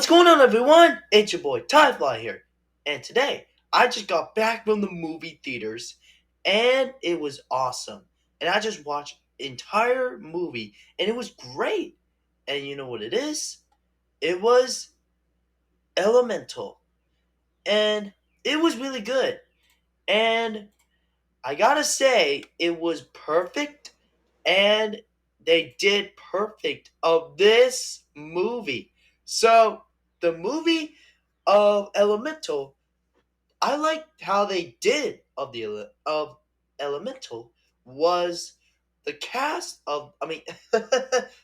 What's going on, everyone? It's your boy Tyfly here, and today I just got back from the movie theaters, and it was awesome. And I just watched entire movie, and it was great. And you know what it is? It was Elemental, and it was really good. And I gotta say, it was perfect, and they did perfect of this movie. So the movie of Elemental, I liked how they did of Elemental was the cast of. I mean,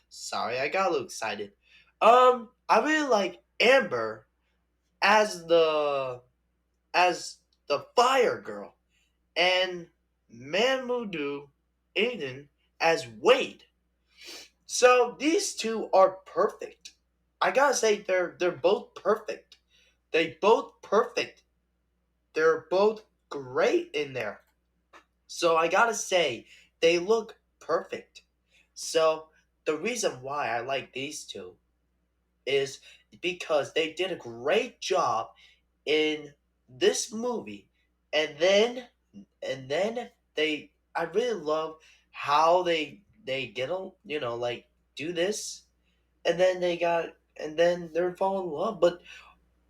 sorry, I got a little excited. I really like Amber as the fire girl and Mamoudou Aiden as Wade. So these two are perfect. I gotta say they're both perfect. They both perfect. They're both great in there. So I gotta say they look perfect. So the reason why I like these two is because they did a great job in this movie, and then I really love how they get on, like do this, and then they're fall in love, but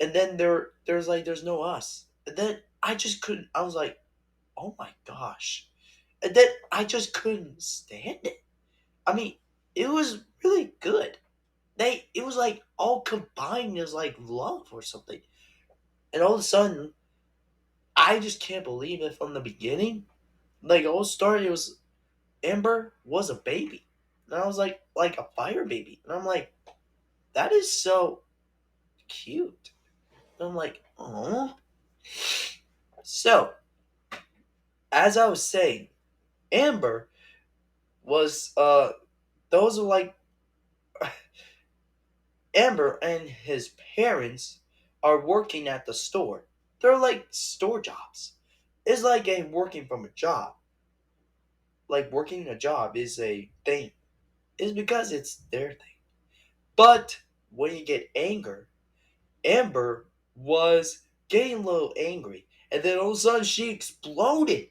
and then there's no us, and then I just couldn't. I was like, oh my gosh, and then I just couldn't stand it. I mean, it was really good. It was like all combined as like love or something, and all of a sudden I just can't believe it from the beginning. Like all started, it was Amber was a baby, and I was like a fire baby, and I'm like, that is so cute. And I'm like, oh. So as I was saying, Amber was those are like Amber and his parents are working at the store. They're like store jobs. It's like a working from a job. Like working a job is a thing. It's because it's their thing. But when you get anger, Amber was getting a little angry, and then all of a sudden she exploded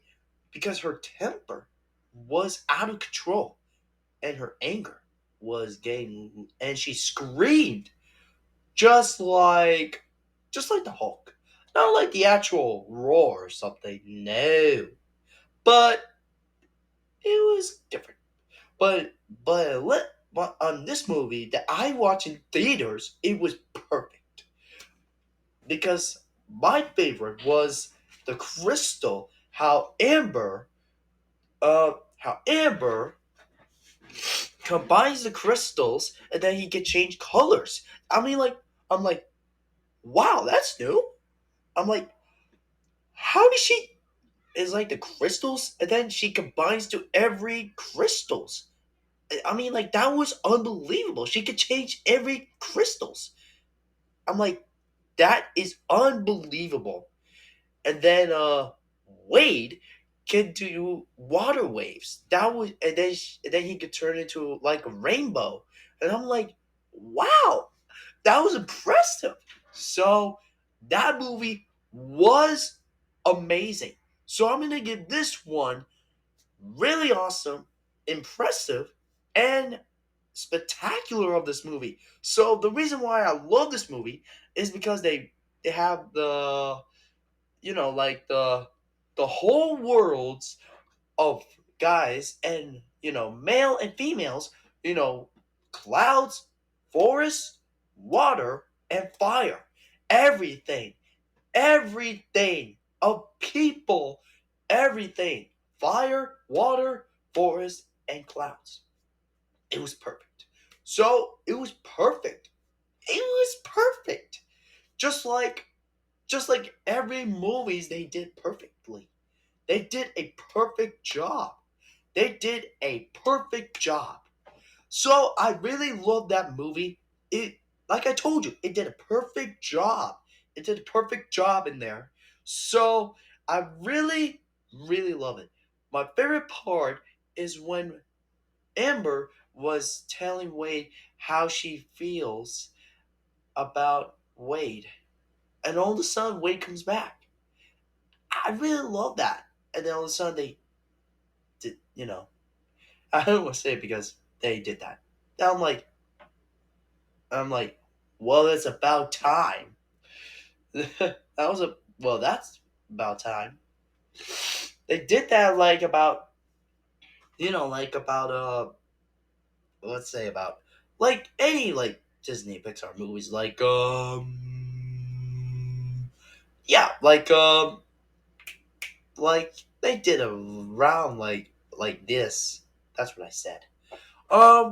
because her temper was out of control, and her anger was getting, and she screamed just like the Hulk. Not like the actual roar or something, no. But it was different. But but on this movie that I watched in theaters, it was perfect. Because my favorite was the crystal, how Amber combines the crystals and then he can change colors. I mean, I'm like, wow, that's new. I'm like, how does she? It's like the crystals, and then she combines to every crystals. I mean, like that was unbelievable. She could change every crystals. I'm like, that is unbelievable. And then Wade can do water waves. That was, and then he could turn into like a rainbow. And I'm like, wow, that was impressive. So that movie was amazing. So I'm gonna give this one really awesome, impressive, and spectacular of this movie. So the reason why I love this movie is because they have like the whole worlds of guys and male and females, you know clouds, forests, water, and fire. Everything, everything of people, everything. Fire, water, forest, and clouds. It was perfect. So it was perfect. It was perfect. Just like every movies they did perfectly. They did a perfect job. They did a perfect job. So I really love that movie. It, like I told you, it did a perfect job. It did a perfect job in there. So I really, really love it. My favorite part is when Amber was telling Wade how she feels about Wade, and all of a sudden Wade comes back. I really love that. And then all of a sudden they did, I don't want to say it because they did that. Now I'm like, well, it's about time. That's about time. They did that like about, like about let's say about like any like Disney Pixar movies, yeah, like they did around like this. That's what I said.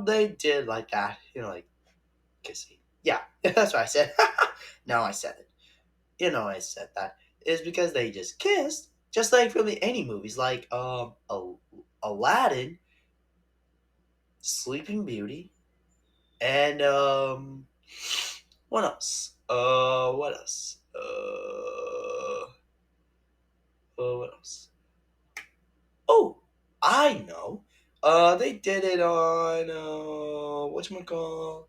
They did like that, like kissing. Yeah, that's what I said. Now I said it. I said that is because they just kissed, just like from the any movies, like Aladdin, Sleeping Beauty, and what else? What else? What else? Oh, I know. They did it on whatchamacall.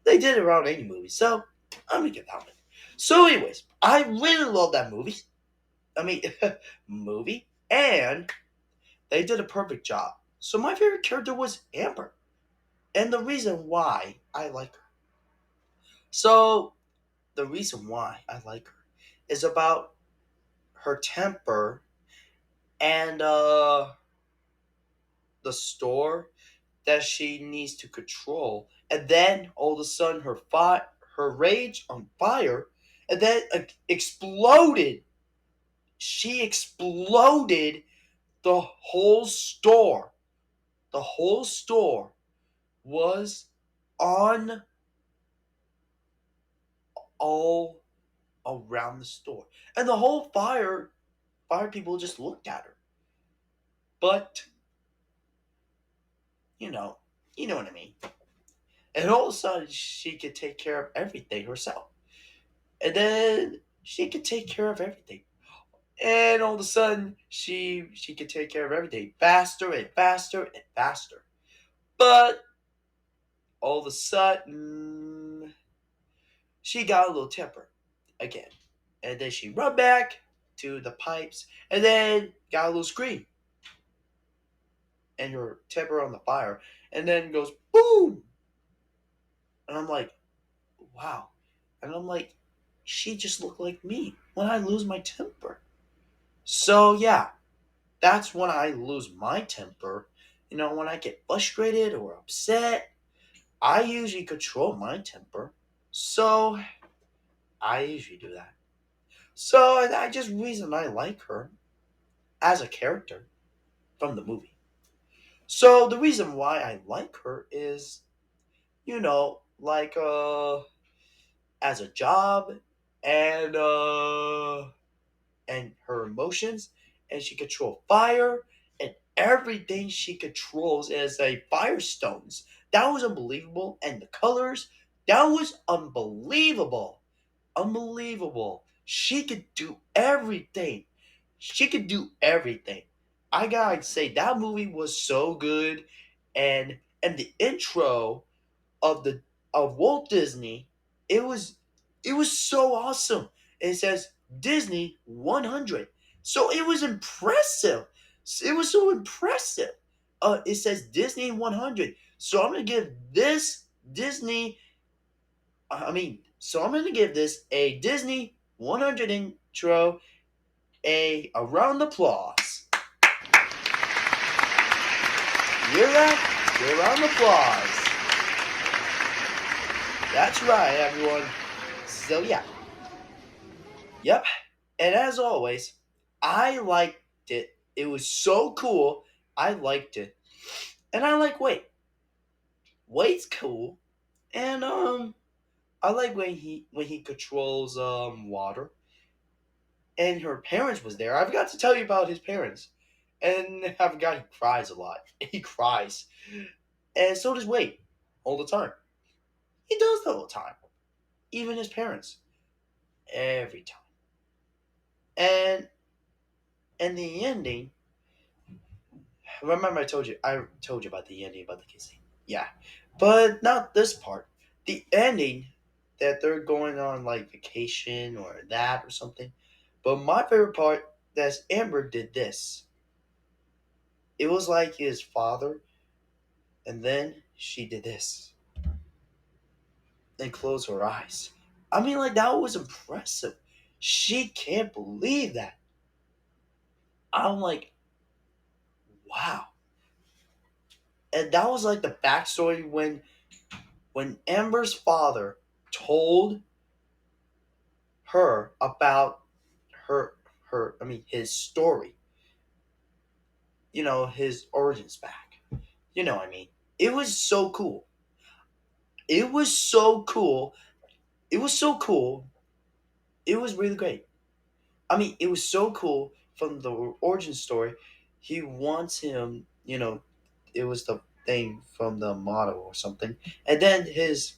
They did it around any movie, so I'm gonna get that one. So, anyways, I really love that movie. I mean, movie, and they did a perfect job. So my favorite character was Amber, and the reason why I like her. So the reason why I like her is about her temper and the store that she needs to control, and then all of a sudden her rage on fire, and then exploded. She exploded the whole store. The whole store was on all around the store, and the whole fire people just looked at her. But you know, you know what I mean. And all of a sudden, she could take care of everything herself. And then she could take care of everything. And all of a sudden, she could take care of everything faster and faster and faster. But all of a sudden, she got a little temper again. And then she run back to the pipes and then got a little scream. And her temper on the fire. And then goes boom. And I'm like, wow. And I'm like, she just looked like me when I lose my temper. So yeah, that's when I lose my temper. When I get frustrated or upset, I usually control my temper. So I usually do that. So I just reason I like her as a character from the movie. So the reason why I like her is, like as a job and her emotions, and she controls fire, and everything she controls is a firestones. That was unbelievable, and the colors, that was unbelievable. Unbelievable. She could do everything. She could do everything. I gotta say that movie was so good, and the intro of the of Walt Disney, it was it was so awesome. It says Disney 100, so it was impressive. It was so impressive. It says Disney 100, so I'm gonna give this Disney. So I'm gonna give this a Disney 100 intro a round of applause. You hear that? A round of applause. That's right, everyone. So yeah, yep. And as always, I liked it. It was so cool. I liked it, and I like Wade. Wade's cool, and I like when he controls water. And her parents was there. I forgot to tell you about his parents, and I forgot he cries a lot. He cries, and so does Wade, all the time. He does the whole time, even his parents, every time. And the ending. Remember, I told you about the ending about the kissing. Yeah, but not this part. The ending, that they're going on like vacation or that or something. But my favorite part that Amber did this. It was like his father, and then she did this and closed her eyes. I mean, like that was impressive. She can't believe that. I'm like, wow. And that was like the backstory when Amber's father told her about her her I mean his story, his origins back. I mean. It was so cool. It was so cool. It was so cool. It was really great. I mean, it was so cool from the origin story. He wants him, it was the thing from the motto or something. And then his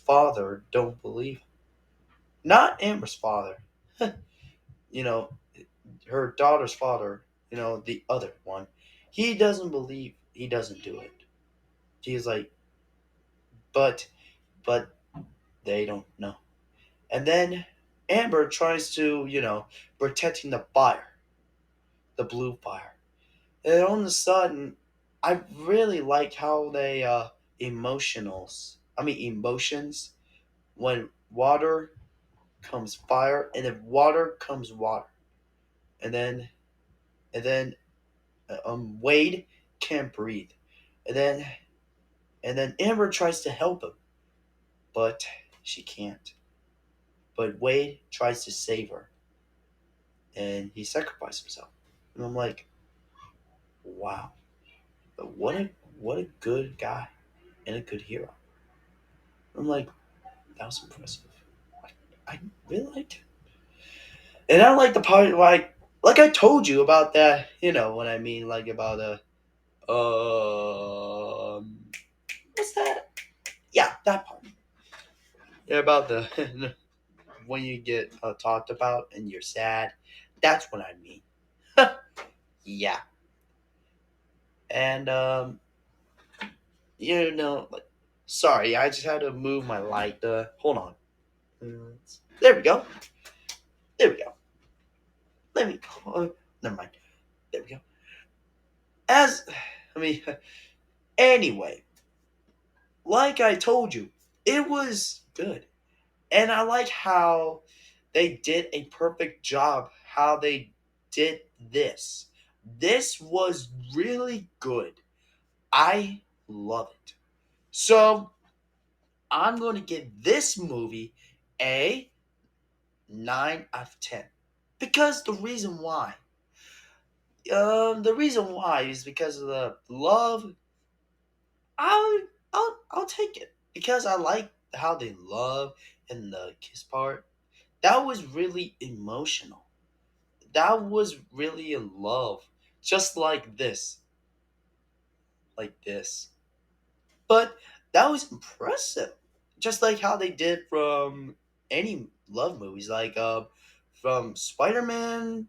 father don't believe him. Not Amber's father. you know, her daughter's father, the other one. He doesn't believe he doesn't do it. He's like, but but they don't know. And then Amber tries to, protecting the fire, the blue fire. And all of a sudden, I really like how they emotions when water comes fire and if water comes water. And then Wade can't breathe. And then Amber tries to help him, but she can't. But Wade tries to save her and he sacrificed himself. And I'm like, wow, what a what a good guy and a good hero. I'm like, that was impressive. I really liked it. And I like the part like I told you about that, what I mean, like about what's that? Yeah, that part. Yeah, about the when you get talked about and you're sad. That's what I mean. Yeah. And like, sorry, I just had to move my light. Hold on. There we go. There we go. Let me. Never mind. There we go. As I mean, anyway, like I told you, it was good, and I like how they did a perfect job. How they did this. This was really good. I love it. So I'm going to give this movie a 9 out of 10 because the reason why is because of the love. I'll take it because I like how they love and the kiss part. That was really emotional. That was really in love, just like this. But that was impressive, just like how they did from any love movies, like from Spider-Man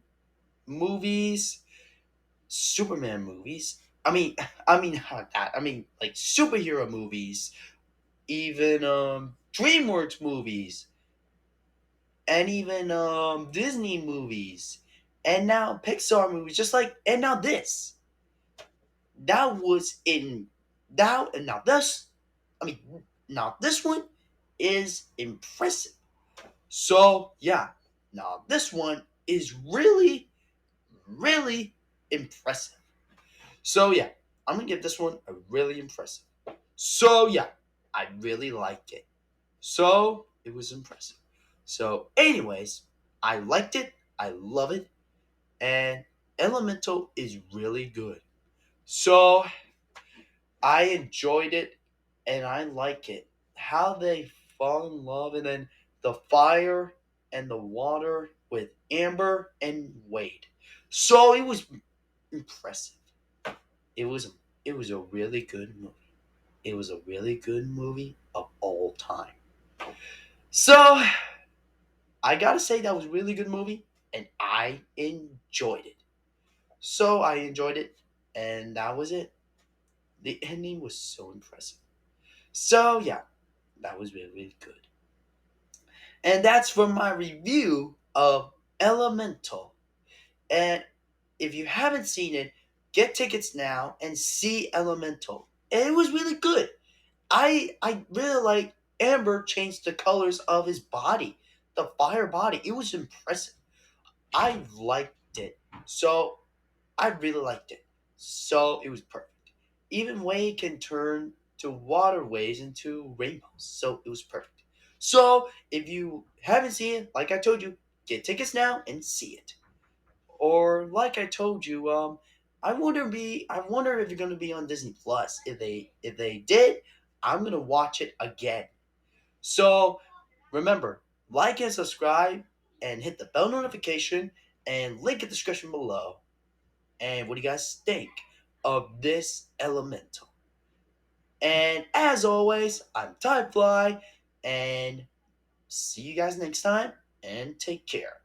movies, Superman movies. Not that. I mean, like superhero movies, even DreamWorks movies, and even Disney movies, and now Pixar movies. Just like, and now this. That was in that, and now this. I mean, now this one is impressive. So yeah, now this one is really, really impressive. So yeah, I'm gonna give this one a really impressive. So yeah, I really liked it. So it was impressive. So, anyways, I liked it. I love it. And Elemental is really good. So I enjoyed it and I like it. How they fall in love and then the fire and the water with Amber and Wade. So it was impressive. It was it was a really good movie. It was a really good movie of all time. So I gotta say that was a really good movie, and I enjoyed it. So I enjoyed it, and that was it. The ending was so impressive. So yeah, that was really, really good. And that's for my review of Elemental. And if you haven't seen it, get tickets now and see Elemental. And it was really good. I really like Amber changed the colors of his body, the fire body. It was impressive. I liked it. So I really liked it. So it was perfect. Even Wade can turn to waterways into rainbows. So it was perfect. So if you haven't seen it, like I told you, get tickets now and see it. Or like I told you, I wonder if you're gonna be on Disney Plus. If they did, I'm gonna watch it again. So remember, like and subscribe and hit the bell notification and link in the description below. And what do you guys think of this Elemental? And as always, I'm Tidefly, and see you guys next time, and take care.